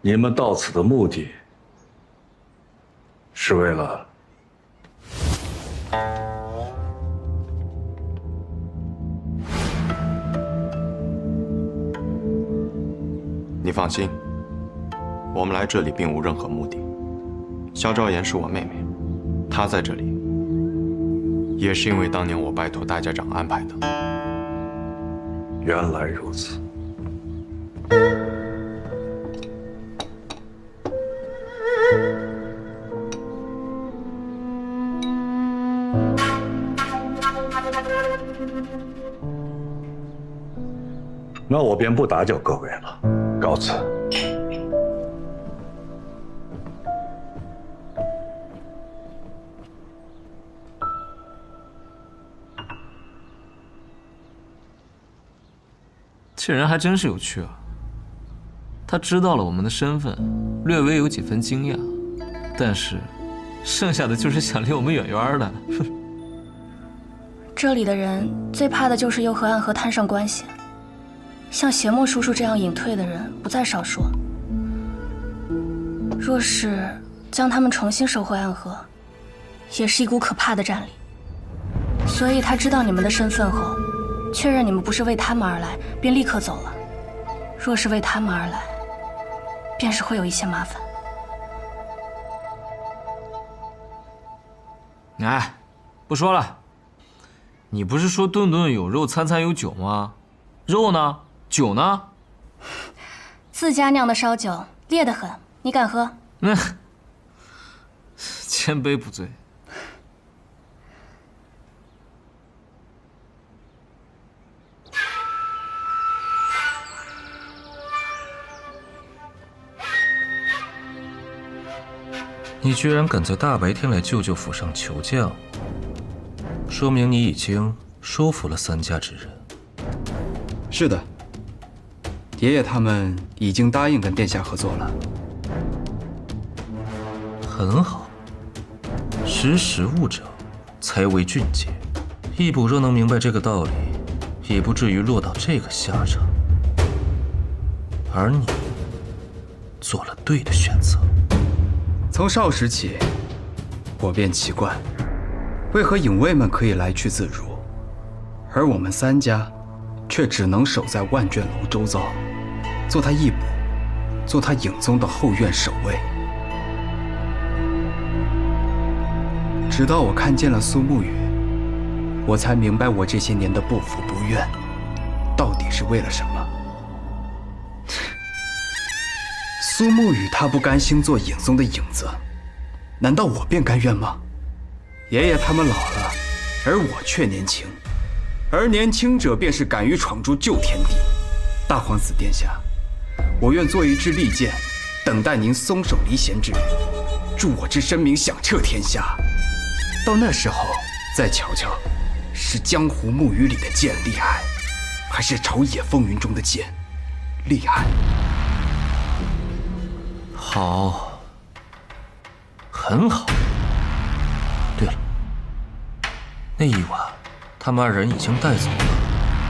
你们到此的目的，是为了……你放心，我们来这里并无任何目的。萧昭言是我妹妹，她在这里，也是因为当年我拜托大家长安排的。原来如此。 那我便不打搅各位了，告辞。这人还真是有趣啊！他知道了我们的身份，略微有几分惊讶，但是剩下的就是想离我们远远的。这里的人最怕的就是又和暗河摊上关系。 像邪墨叔叔这样隐退的人不在少数。若是将他们重新收回暗河，也是一股可怕的战力。所以他知道你们的身份后，确认你们不是为他们而来，便立刻走了。若是为他们而来，便是会有一些麻烦。哎，不说了。你不是说顿顿有肉，餐餐有酒吗？肉呢？ 酒呢？自家酿的烧酒，烈得很，你敢喝？千杯不醉。你居然敢在大白天来舅舅府上求降，说明你已经收服了3家之人。是的。 爷爷他们已经答应跟殿下合作了。很好，识时务者才为俊杰。义卜若能明白这个道理，也不至于落到这个下场。而你做了对的选择。从少时起，我便奇怪，为何影卫们可以来去自如，而我们3家却只能守在万卷楼周遭。 做他义卜，做他影宗的后院守卫，直到我看见了苏沐雨，我才明白我这些年的不服不愿，到底是为了什么。苏沐雨他不甘心做影宗的影子，难道我便甘愿吗？爷爷他们老了，而我却年轻，而年轻者便是敢于闯出旧天地。大皇子殿下。 我愿做一支利剑，等待您松手离弦之日。助我之声名响彻天下。到那时候，再瞧瞧，是江湖木鱼里的剑厉害，还是朝野风云中的剑厉害？好，很好。对了，那一晚，他们2人已经带走了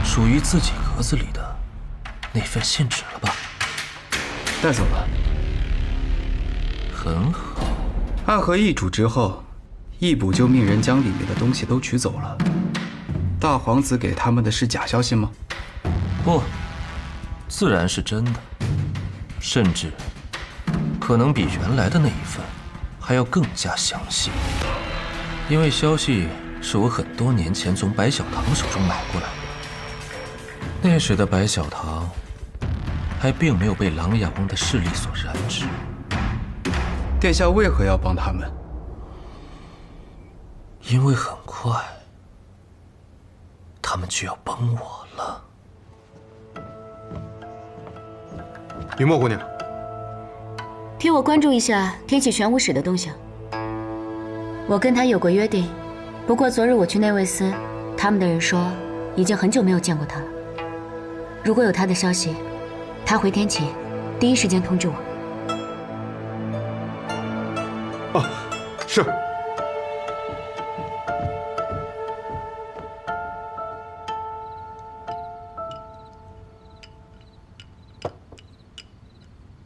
属于自己格子里的那份信纸了吧？带走了。很好。暗河易主之后，易卜就命人将里面的东西都取走了。大皇子给他们的是假消息吗？不，自然是真的，甚至可能比原来的那一份还要更加详细。因为消息是我很多年前从白小堂手中买过来的，那时的白小堂还并没有被琅琊王的势力所染指。殿下为何要帮他们？因为很快，他们就要帮我了。雨墨姑娘，替我关注一下天启玄武使的动向。我跟他有过约定，不过昨日我去内卫司，他们的人说已经很久没有见过他了。如果有他的消息，他回天启，第一时间通知我。哦，是。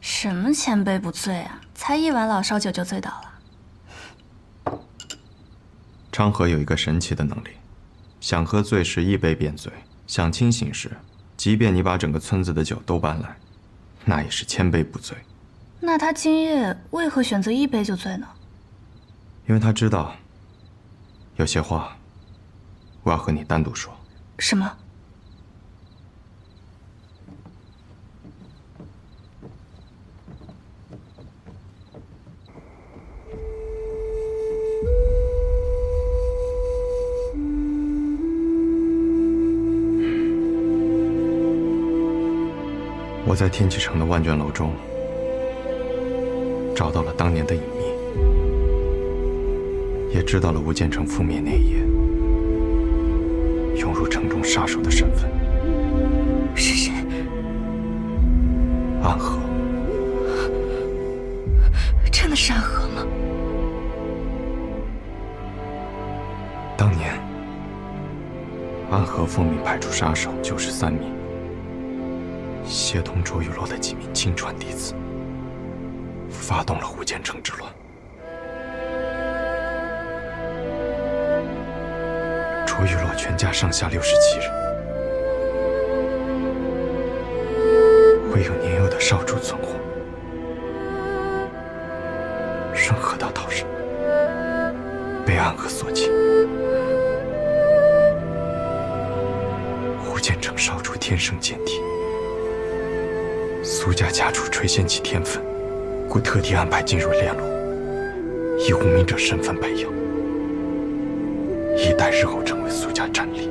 什么前辈不醉啊？才一碗老烧酒就醉倒了。昌河有一个神奇的能力，想喝醉时一杯便醉，想清醒时，即便你把整个村子的酒都搬来，那也是千杯不醉。那他今夜为何选择一杯就醉呢？因为他知道，有些话我要和你单独说。什么？我在天启城的万卷楼中找到了当年的隐秘，也知道了吴建成覆灭那一夜涌入城中杀手的身份。是谁？安和。真的是安和吗？当年安和奉命派出杀手93名，协同卓玉洛的几名亲传弟子，发动了吴建成之乱。卓玉洛全家上下67人，唯有年幼的少主存活。顺河道逃生，被安和所擒。吴建成少主天生剑体，苏家家主垂涎其天分，故特地安排进入炼炉，以无名者身份培养，以待日后成为苏家战力。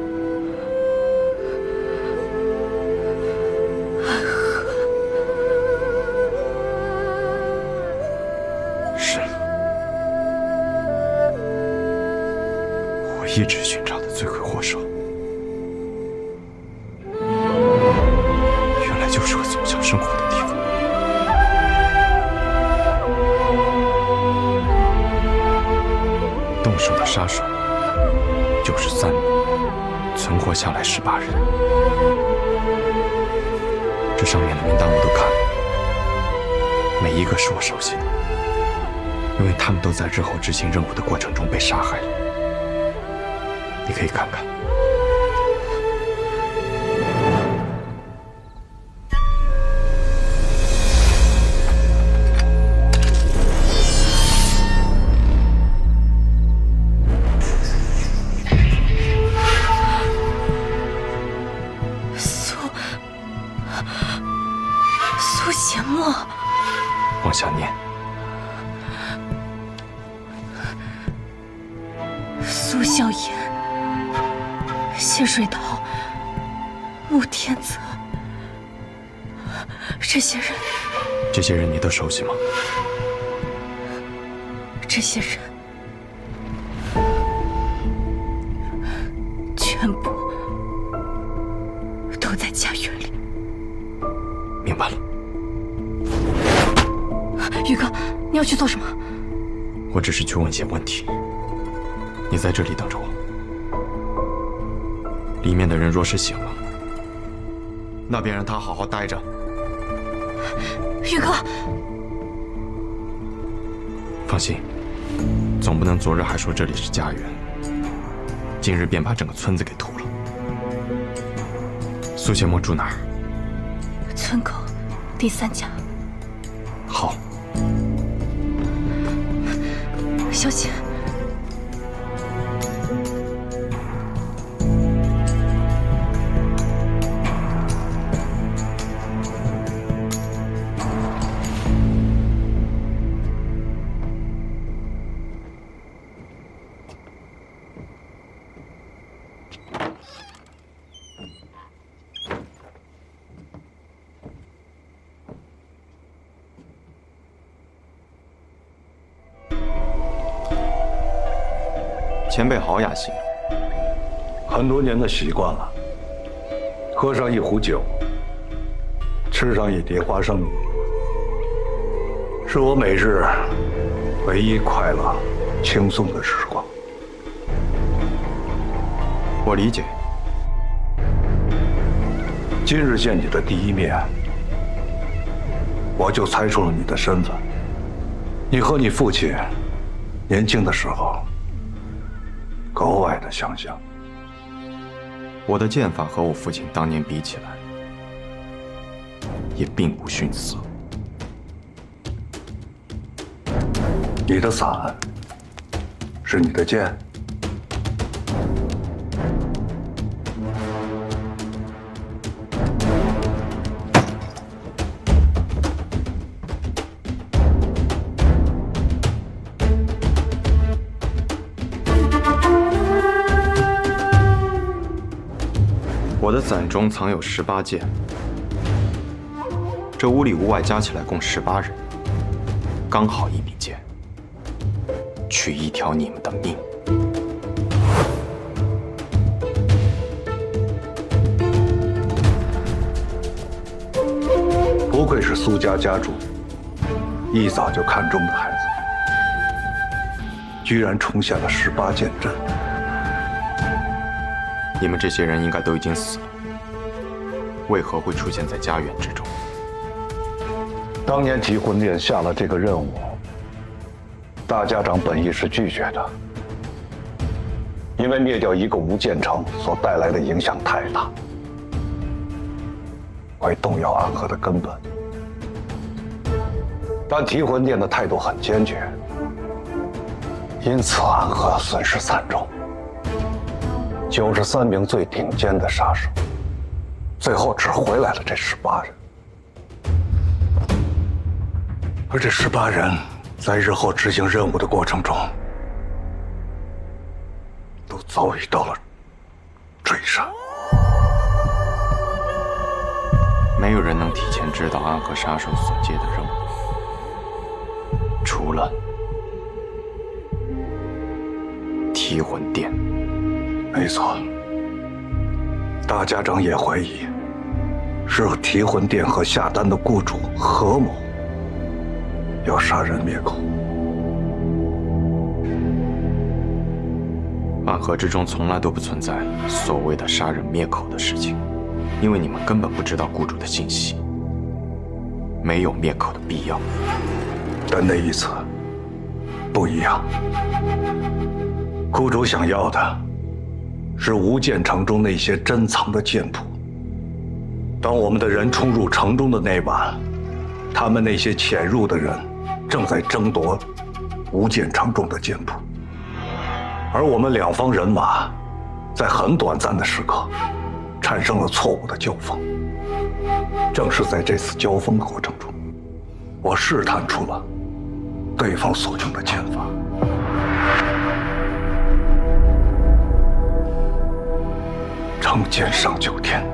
是，我一直寻找的罪魁祸首，原来就是我从小生活的地方。动手的杀手93名，存活下来18人。这上面的名单我都看了，每一个是我熟悉的，因为他们都在日后执行任务的过程中被杀害了。你可以看看。苏邪墨，往下念。苏笑颜、谢水桃、穆天泽，这些人你都熟悉吗？这些人全部都在家园里。明白了。宇哥，你要去做什么？我只是去问些问题，你在这里等着我。里面的人若是醒了，那便让他好好待着。宇哥，放心，总不能昨日还说这里是家园，今日便把整个村子给屠了。苏邪墨住哪儿？村口第3家。好。小心。前辈好雅兴，很多年的习惯了。喝上一壶酒，吃上一碟花生米，是我每日唯一快乐、轻松的时光。我理解。今日见你的第一面，我就猜出了你的身份。你和你父亲年轻的时候格外的相像。我的剑法和我父亲当年比起来，也并不逊色。你的伞是你的剑，我的伞中藏有18剑，这屋里屋外加起来共18人，刚好一柄剑，取一条你们的命。不愧是苏家家主，一早就看中的孩子，居然重现了18剑阵。你们这些人应该都已经死了，为何会出现在家园之中？当年提魂殿下了这个任务，大家长本意是拒绝的，因为灭掉一个无间城所带来的影响太大，会动摇安和的根本。但提魂殿的态度很坚决，因此安和损失惨重。93名最顶尖的杀手，最后只回来了这18人。而这18人在日后执行任务的过程中，都遭遇到了追杀。没有人能提前知道安和杀手所接的任务，除了提魂殿。没错，大家长也怀疑是提魂殿和下丹的雇主合谋，要杀人灭口。暗河之中从来都不存在所谓的杀人灭口的事情，因为你们根本不知道雇主的信息，没有灭口的必要。但那一次不一样，雇主想要的是无间城中那些珍藏的剑谱。当我们的人冲入城中的那晚，他们那些潜入的人正在争夺无间城中的剑谱，而我们两方人马在很短暂的时刻产生了错误的交锋。正是在这次交锋的过程中，我试探出了对方所用的剑法。成剑上9天，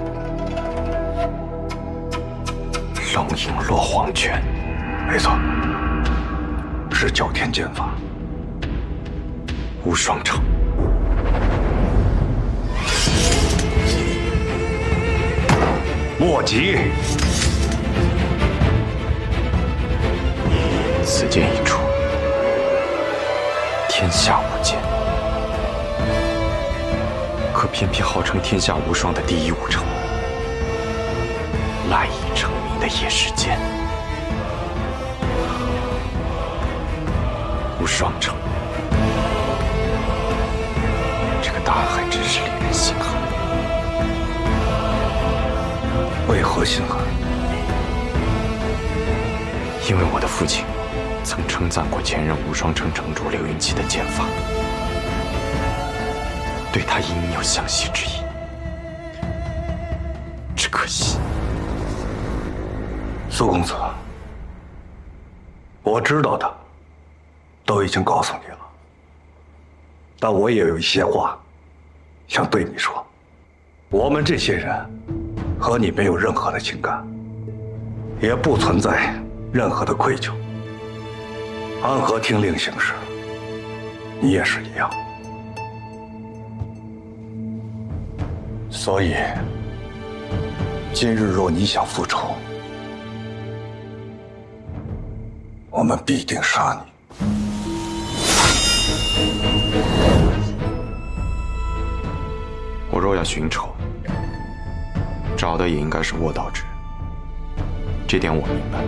龙影落黄泉。没错，是9天剑法。无双城。莫急，此剑一出，天下无间。可偏偏号称天下无双的第一武城，赖以成名的也是剑。无双城，这个答案还真是令人心寒。为何心寒？因为我的父亲曾称赞过前任无双城城主刘云奇的剑法，对他隐有相惜之意。只可惜，苏公子，我知道的都已经告诉你了，但我也有一些话想对你说。我们这些人和你没有任何的情感，也不存在任何的愧疚。安和听令行事，你也是一样。所以，今日若你想复仇，我们必定杀你。我若要寻仇，找的也应该是卧道之人，这点我明白。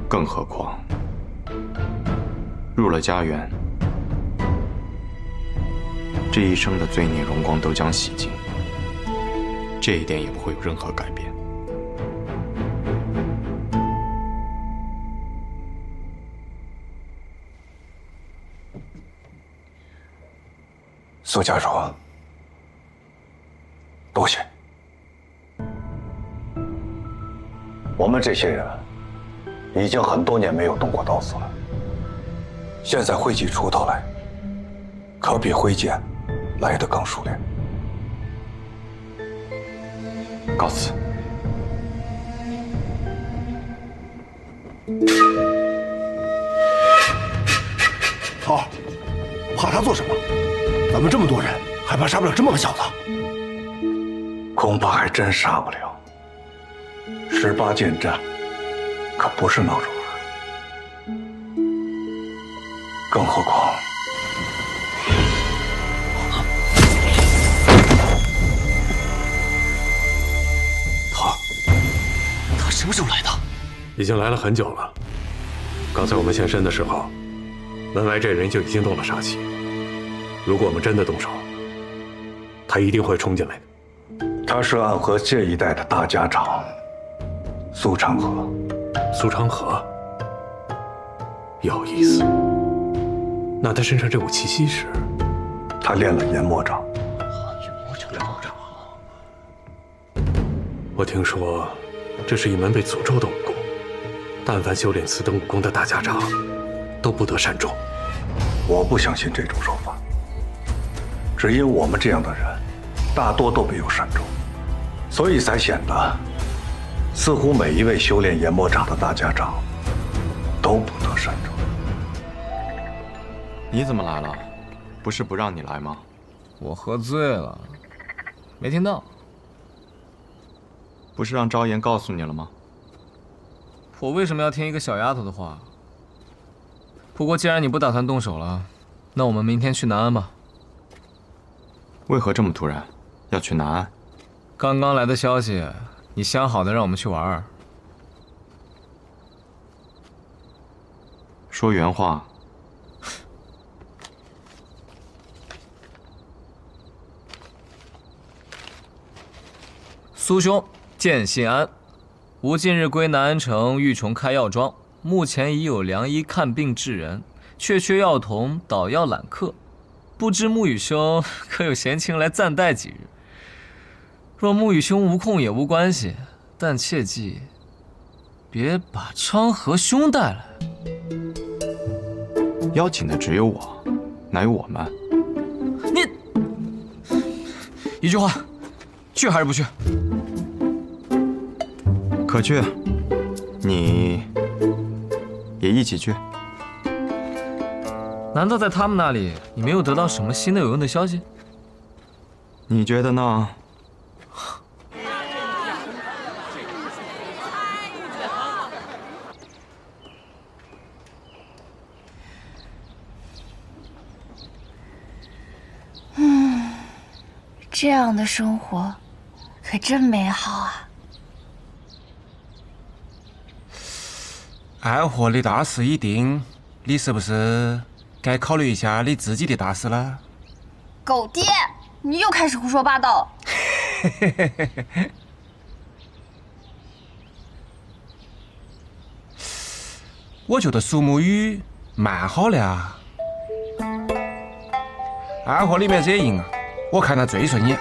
更何况，入了家园，这一生的罪孽荣光都将洗尽，这一点也不会有任何改变。苏家主，多谢。我们这些人已经很多年没有动过刀子了，现在挥起锄头来，可比挥剑来得更熟练。告辞。桃儿，怕他做什么？咱们这么多人，还怕杀不了这么个小子？恐怕还真杀不了。18剑战可不是闹着玩，更何况桃儿，他什么时候来的？已经来了很久了。刚才我们现身的时候，门外这人就已经动了杀气。如果我们真的动手，他一定会冲进来的。他是暗河这一带的大家长，苏长河。苏长河，有意思。那他身上这股气息是？他练了研魔掌。我听说，这是一门被诅咒的武功，但凡修炼此等武功的大家长，都不得善终。我不相信这种说法，只因我们这样的人，大多都没有善终，所以才显得似乎每一位修炼研魔掌的大家长都不得善终。你怎么来了？不是不让你来吗？我喝醉了，没听到。不是让昭妍告诉你了吗？我为什么要听一个小丫头的话？不过既然你不打算动手了，那我们明天去南安吧。为何这么突然？要去南安？刚刚来的消息，你相好的让我们去玩。说原话。苏兄，见信安。吾近日归南安城玉崇开药庄，目前已有良医看病治人，却缺药童捣药揽客。不知沐雨兄可有闲情来暂带几日？若沐雨兄无空也无关系，但切记别把昌河兄带来。邀请的只有我，哪有我们？你一句话，去还是不去？可去，你也一起去。难道在他们那里你没有得到什么新的有用的消息？你觉得呢？这样的生活可真美好啊！暗河的大事已定，你是不是该考虑一下你自己的大事了？狗爹，你又开始胡说八道了。我觉得苏沐雨蛮好的啊。暗河里面这人啊，我看他最顺眼。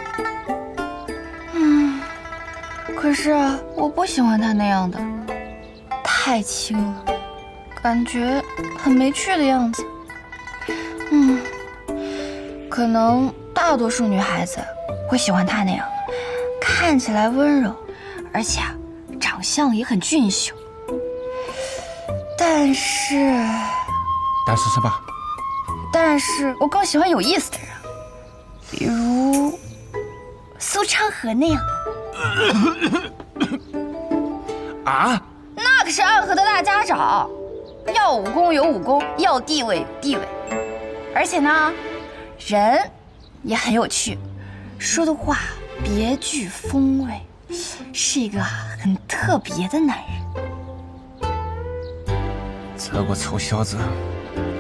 可是我不喜欢他那样的，太轻了，感觉很没趣的样子。可能大多数女孩子会喜欢他那样的，看起来温柔，而且长相也很俊秀。但是什么？但是我更喜欢有意思的人，比如苏昌河那样。啊？那可是暗河的大家长，要武功有武功，要地位有地位，而且呢，人也很有趣，说的话别具风味，是一个很特别的男人。这个臭小子，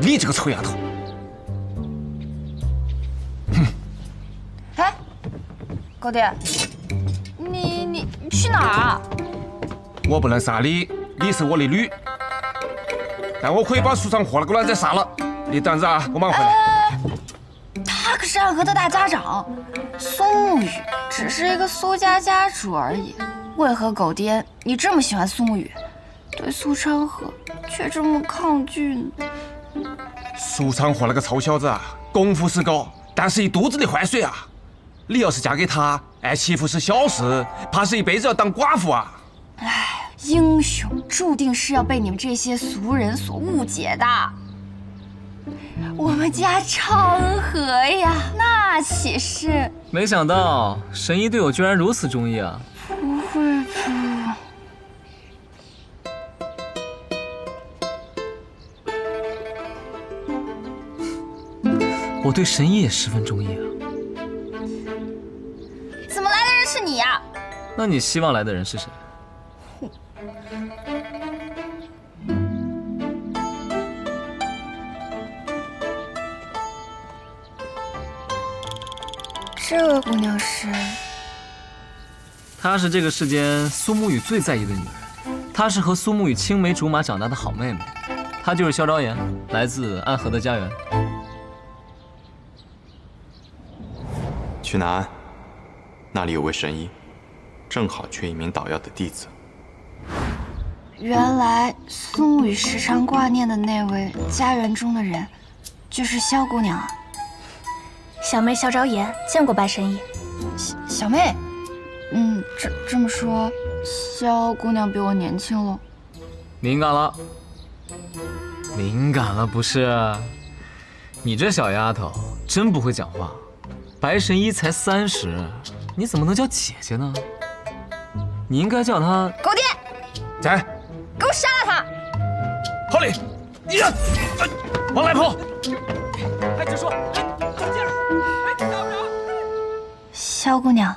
你这个臭丫头！哎，狗爹，你去哪儿啊？我不能杀你，你是我的女，但我可以把苏长河那个卵子杀了。你等着啊，我马上回来。他可是暗河的大家长，苏沐雨只是一个苏家家主而已。为何狗爹你这么喜欢苏沐雨，对苏昌河却这么抗拒呢？苏昌河那个臭小子啊，功夫是高，但是一肚子的坏水啊！你要是嫁给他，爱媳妇是小事，怕是一辈子要当寡妇啊！哎，英雄注定是要被你们这些俗人所误解的。我们家昌河呀，那岂是……没想到神医对我居然如此中意啊！不会吧？我对神医也十分中意啊。怎么来的人是你呀？那你希望来的人是谁？这位姑娘是？她是这个世间苏沐雨最在意的女人，她是和苏沐雨青梅竹马长大的好妹妹，她就是萧昭言，来自暗河的家园。去南安，那里有位神医，正好缺一名捣药的弟子。原来苏沐雨时常挂念的那位家园中的人，就是萧姑娘啊。小妹萧昭言见过白神医。小妹，这么说，萧姑娘比我年轻了。敏感了，敏感了不是？你这小丫头真不会讲话。白神医才30，你怎么能叫姐姐呢？你应该叫她狗爹。在，给我杀了他！好嘞！呀，往来跑！哎，就说，萧姑娘，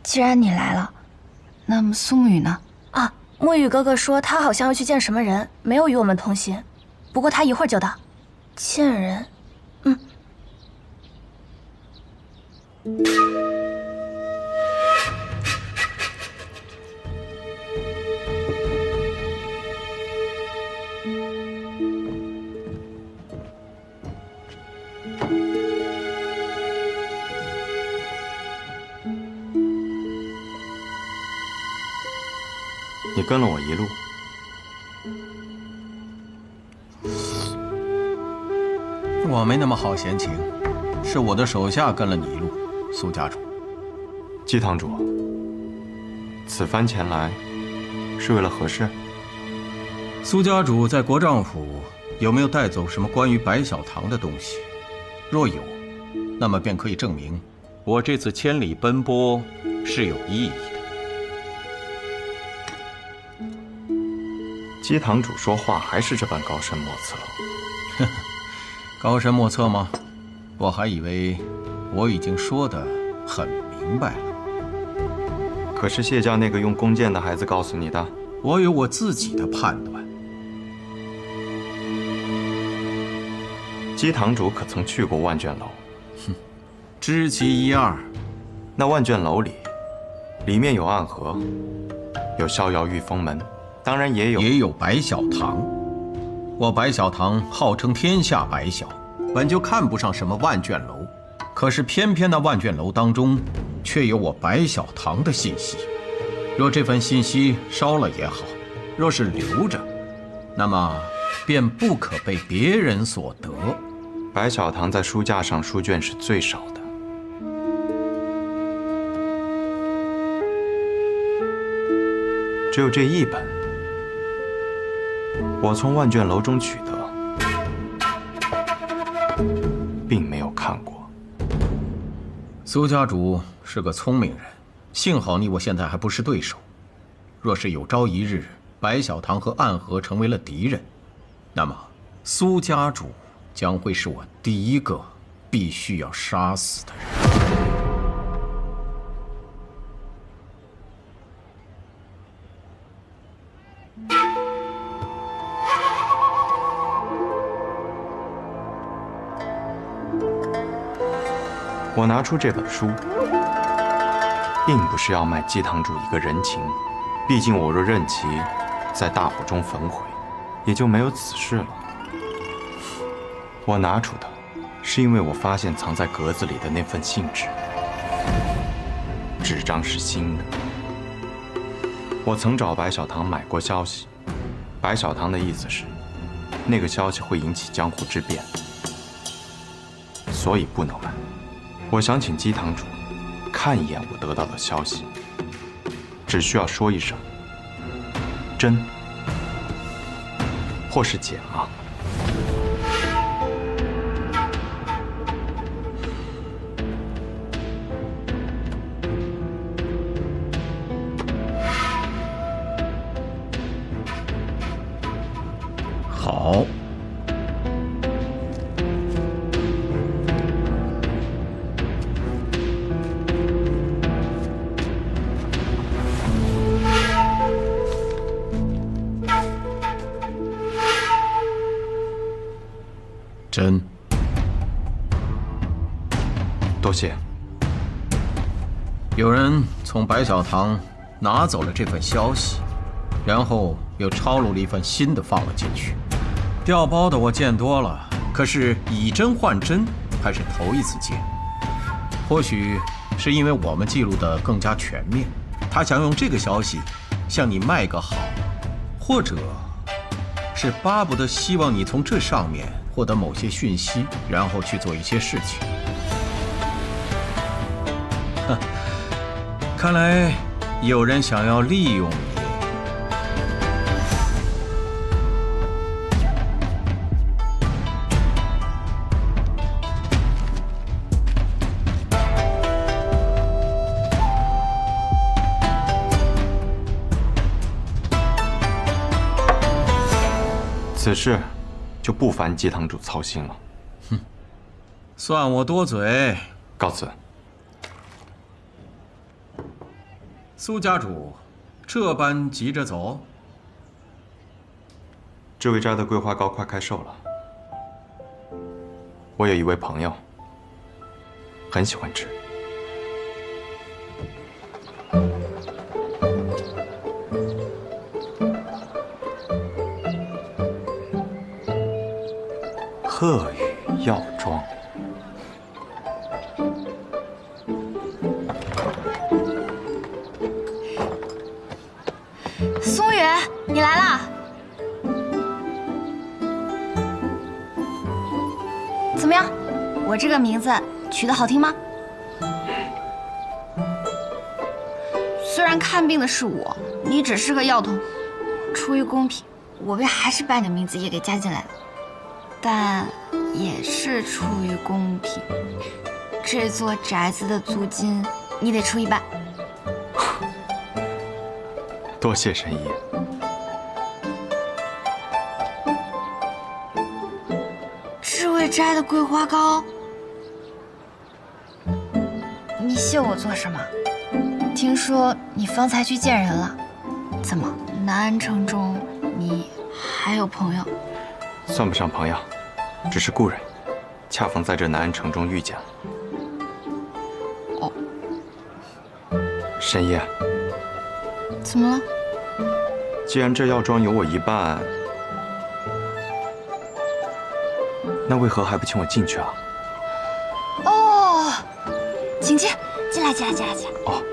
既然你来了，那么苏沐雨呢？啊，沐雨哥哥说他好像要去见什么人，没有与我们同行。不过他一会儿就到。见人，你跟了我一路，我没那么好闲情，是我的手下跟了你一路，苏家主。姬堂主，此番前来是为了何事？苏家主在国丈府有没有带走什么关于白小堂的东西？若有，那么便可以证明我这次千里奔波是有意义的。姬堂主说话还是这般高深莫测。高深莫测吗？我还以为我已经说得很明白了。可是谢家那个用弓箭的孩子告诉你的，我有我自己的判断。姬堂主可曾去过万卷楼？哼，知其一二。那万卷楼里面有暗河，有逍遥御风门，当然也有白小堂。我白小堂号称天下白小，本就看不上什么万卷楼，可是偏偏那万卷楼当中，却有我白小堂的信息。若这份信息烧了也好，若是留着，那么便不可被别人所得。白小堂在书架上书卷是最少的，只有这一本，我从万卷楼中取得，并没有看过。苏家主是个聪明人，幸好你我现在还不是对手。若是有朝一日白小堂和暗河成为了敌人，那么苏家主将会是我第一个必须要杀死的人。我拿出这本书，并不是要卖姬堂主一个人情，毕竟我若任其在大火中焚毁，也就没有此事了。我拿出的，是因为我发现藏在格子里的那份信纸，纸张是新的。我曾找白小堂买过消息，白小堂的意思是，那个消息会引起江湖之变，所以不能买。我想请姬堂主看一眼我得到的消息，只需要说一声真或是假。好。真。多谢。有人从白小堂拿走了这份消息，然后又抄录了一份新的放了进去。调包的我见多了，可是以真换真还是头一次见。或许是因为我们记录的更加全面，他想用这个消息向你卖个好，或者是巴不得希望你从这上面获得某些讯息，然后去做一些事情。哼，看来有人想要利用你。此事就不烦姬堂主操心了。哼，算我多嘴。告辞。苏家主，这般急着走？这位摘的桂花糕快开售了。我有一位朋友，很喜欢吃。鹤羽药妆。松雨，你来啦！怎么样？我这个名字取得好听吗？虽然看病的是我，你只是个药童，出于公平，我便还是把你的名字也给加进来了。但也是出于公平。这座宅子的租金你得出一半。多谢神医。智慧斋的桂花糕，你谢我做什么？听说你方才去见人了，怎么南安城中你还有朋友？算不上朋友，只是故人，恰逢在这南安城中遇见了。哦，神医，怎么了？既然这药庄有我一半，那为何还不请我进去啊？哦，请进，进来，进来，进来，进来。哦。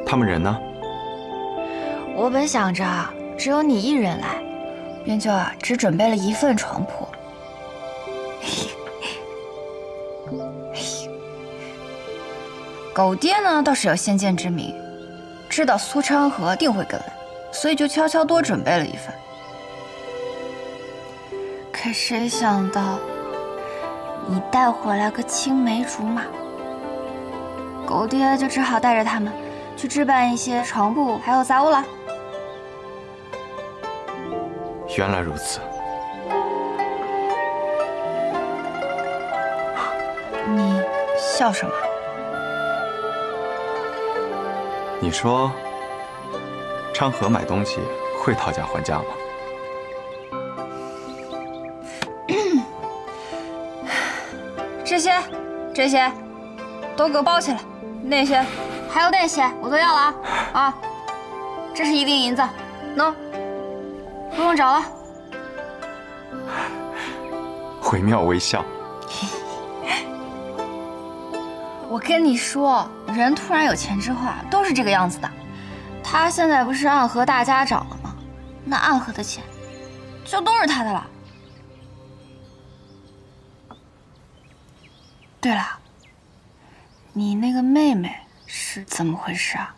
他们人呢？我本想着只有你一人来，便就只准备了1份床铺。狗爹呢倒是有先见之明，知道苏昌河定会跟来，所以就悄悄多准备了1份。可谁想到，你带回来个青梅竹马，狗爹就只好带着他们去置办一些床铺还有杂物了。原来如此。你笑什么？你说，昌河买东西会讨价还价吗？这些，都给我包起来。那些，还有那些，我都要了啊！啊，这是1锭银子，喏，不用找了。惟妙惟肖。我跟你说，人突然有钱之后啊，都是这个样子的。他现在不是暗河大家长了吗？那暗河的钱，就都是他的了。对了，你那个妹妹是怎么回事啊？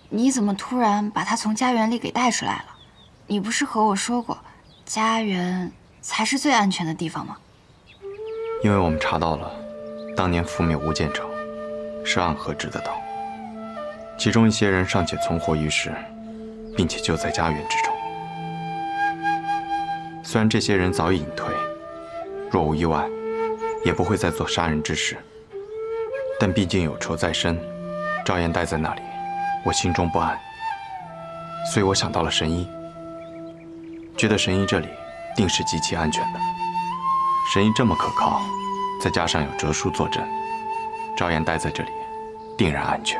你怎么突然把她从家园里给带出来了？你不是和我说过，家园才是最安全的地方吗？因为我们查到了，当年覆灭无间城是暗河执的刀，其中一些人尚且存活于世，并且就在家园之中。虽然这些人早已隐退，若无意外，也不会再做杀人之事，但毕竟有仇在身，赵岩待在那里，我心中不安，所以我想到了神医，觉得神医这里定是极其安全的。神医这么可靠，再加上有哲叔坐镇，赵岩待在这里定然安全。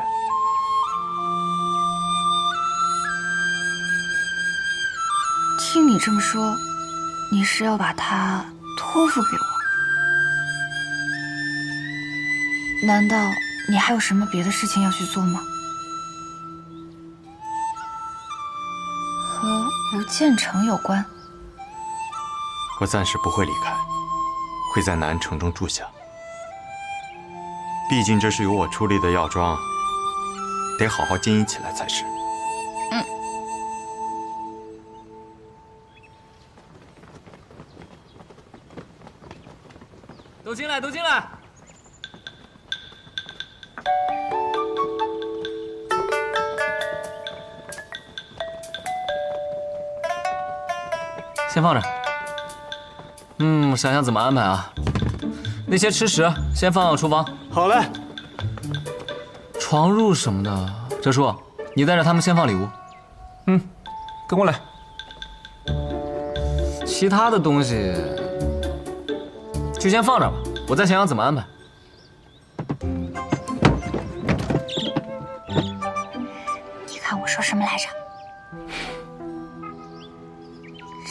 听你这么说，你是要把他托付给我？难道你还有什么别的事情要去做吗？和无间城有关？我暂时不会离开，会在南安城中住下。毕竟这是由我出力的药庄，得好好经营起来才是。都进来，都进来！先放着。想想怎么安排啊？那些吃食先放厨房。好嘞。床褥什么的，哲叔，你带着他们先放里屋。跟我来。其他的东西就先放着吧，我再想想怎么安排。你看我说什么来着？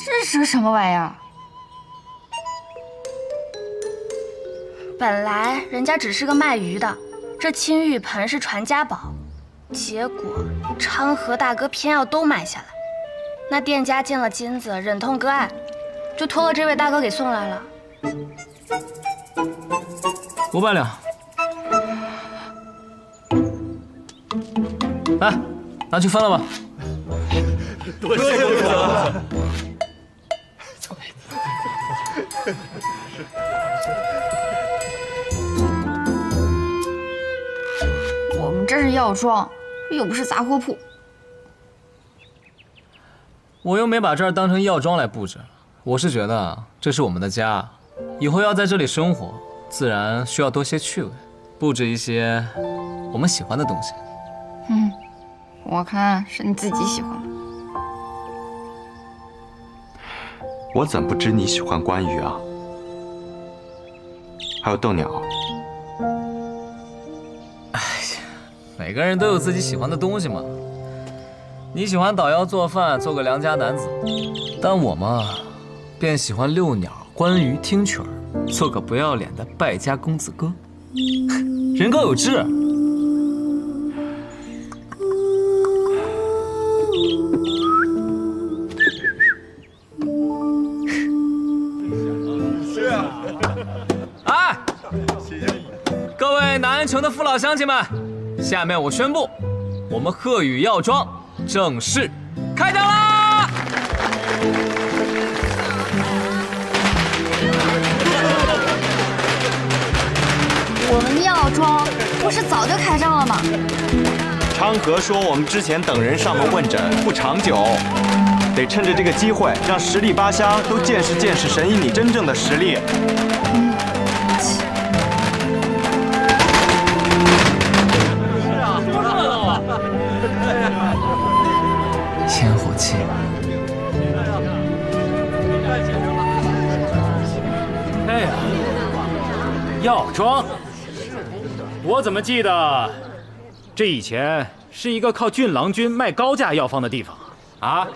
这是什么玩意儿？本来人家只是个卖鱼的，这青玉盆是传家宝，结果昌河大哥偏要都买下来。那店家见了金子，忍痛割爱，就托了这位大哥给送来了。500两。来，拿去分了吧。多谢公子。我们这是药庄，又不是杂货铺。我又没把这儿当成药庄来布置，我是觉得这是我们的家，以后要在这里生活，自然需要多些趣味，布置一些我们喜欢的东西。我看是你自己喜欢的。我怎不知你喜欢关羽啊？还有斗鸟。每个人都有自己喜欢的东西嘛。你喜欢捣药做饭，做个良家男子，但我嘛，便喜欢遛鸟、观鱼、听曲儿，做个不要脸的败家公子哥，人各有志。哎，各位南安城的父老乡亲们，下面我宣布，我们鹤羽药庄正式开张啦！我们的药庄不是早就开张了吗？昌河说我们之前等人上门问诊不长久，得趁着这个机会，让十里八乡都见识见识神医你真正的实力。烟火气。哎呀，药庄，我怎么记得这以前是一个靠郡郎君卖高价药方的地方啊？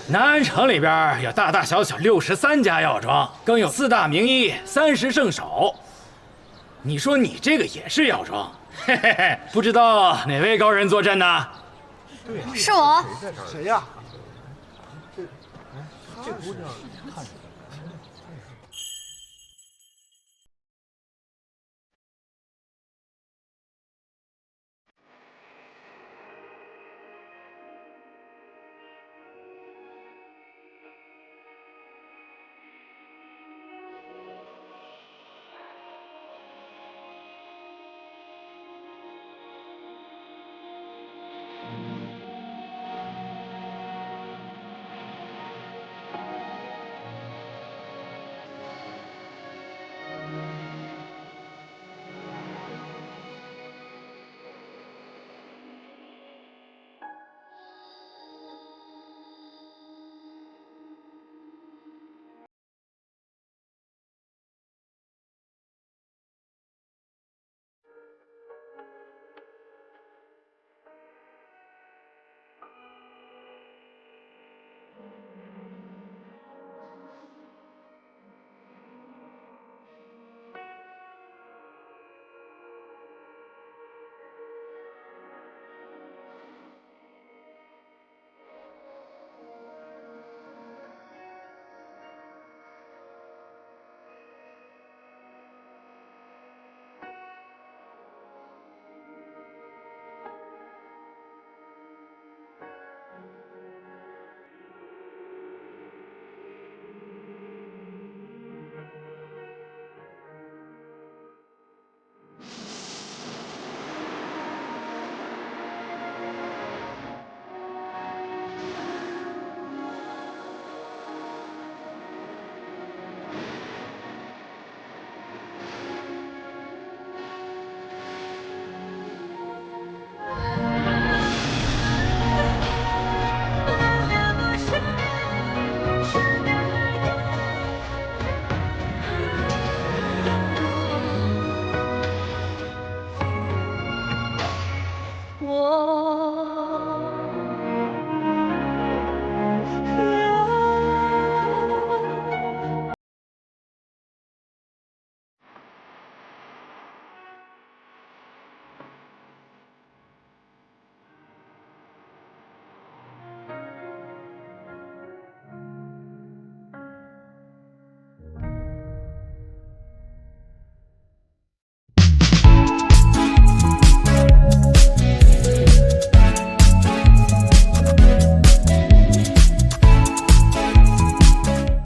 南安城里边有大大小小63家药庄，更有4大名医、30圣手。你说你这个也是药庄？嘿嘿嘿，不知道哪位高人坐镇呢？是我。谁呀？